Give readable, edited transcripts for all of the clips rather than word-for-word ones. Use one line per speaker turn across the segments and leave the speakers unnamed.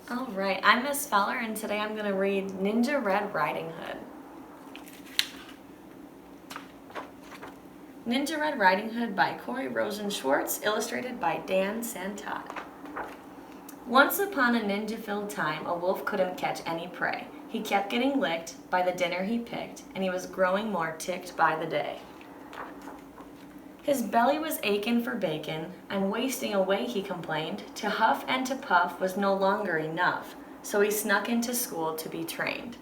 All right, I'm Miss Feller, and today I'm going to read Ninja Red Riding Hood. Ninja Red Riding Hood by Corey Rosen Schwartz, illustrated by Dan Santat. Once upon a ninja-filled time, a wolf couldn't catch any prey. He kept getting licked by the dinner he picked, and he was growing more ticked by the day. His belly was aching for bacon. I'm wasting away, he complained. To huff and to puff was no longer enough, so he snuck into school to be trained.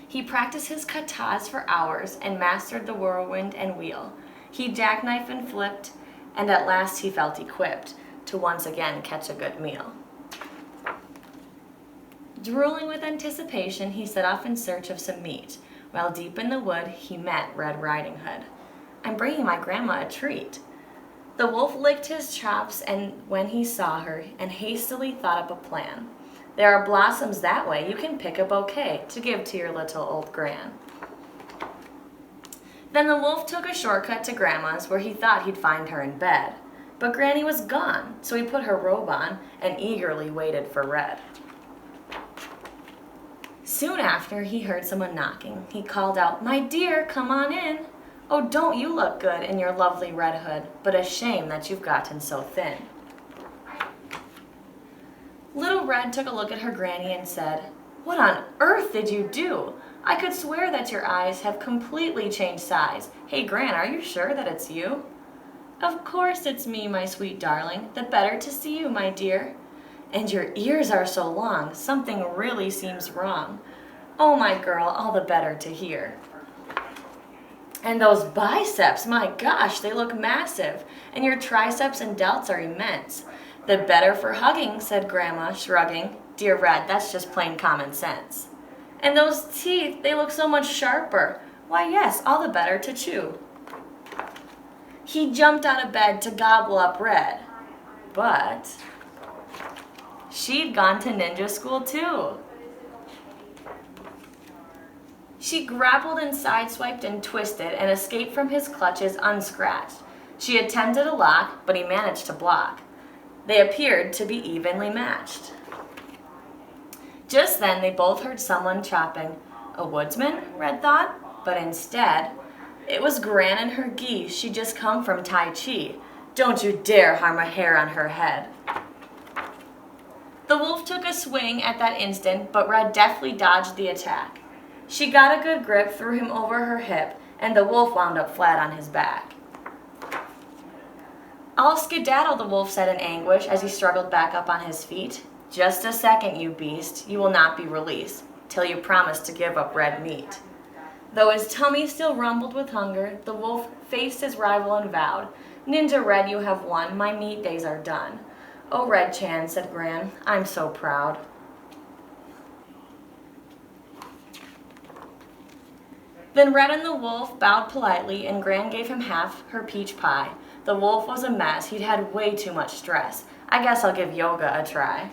He practiced his katas for hours and mastered the whirlwind and wheel. He jackknifed and flipped, and at last he felt equipped to once again catch a good meal. Drooling with anticipation, he set off in search of some meat. While deep in the wood, he met Red Riding Hood. I'm bringing my grandma a treat. The wolf licked his chops and when he saw her and hastily thought up a plan. There are blossoms that way. You can pick a bouquet to give to your little old gran. Then the wolf took a shortcut to Grandma's where he thought he'd find her in bed. But Granny was gone, so he put her robe on and eagerly waited for Red. Soon after, he heard someone knocking. He called out, "My dear, come on in. Oh, don't you look good in your lovely red hood, but a shame that you've gotten so thin." Little Red took a look at her granny and said, "What on earth did you do? I could swear that your eyes have completely changed size. Hey, Gran, are you sure that it's you?" "Of course it's me, my sweet darling. The better to see you, my dear." "And your ears are so long. Something really seems wrong." "Oh, my girl, all the better to hear." "And those biceps, my gosh, they look massive. And your triceps and delts are immense." "The better for hugging," said Grandma, shrugging. "Dear Red, that's just plain common sense." "And those teeth, they look so much sharper." "Why, yes, all the better to chew." He jumped out of bed to gobble up Red. But she'd gone to ninja school too. She grappled and sideswiped and twisted and escaped from his clutches unscratched. She attempted a lock, but he managed to block. They appeared to be evenly matched. Just then they both heard someone chopping. A woodsman, Red thought, but instead, it was Gran and her geese. She'd just come from Tai Chi. Don't you dare harm a hair on her head. The wolf took a swing at that instant, but Red deftly dodged the attack. She got a good grip, threw him over her hip, and the wolf wound up flat on his back. "I'll skedaddle," the wolf said in anguish as he struggled back up on his feet. "Just a second, you beast. You will not be released till you promise to give up red meat." Though his tummy still rumbled with hunger, the wolf faced his rival and vowed, "Ninja Red, you have won. My meat days are done." "Oh, Red Chan," said Gran, "I'm so proud." Then Red and the wolf bowed politely, and Gran gave him half her peach pie. The wolf was a mess. He'd had way too much stress. "I guess I'll give yoga a try."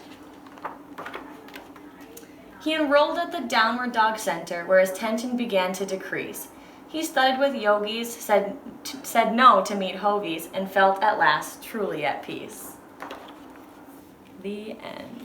He enrolled at the Downward Dog Center, where his tension began to decrease. He studied with yogis, said no to meet hoagies, and felt at last truly at peace. The end.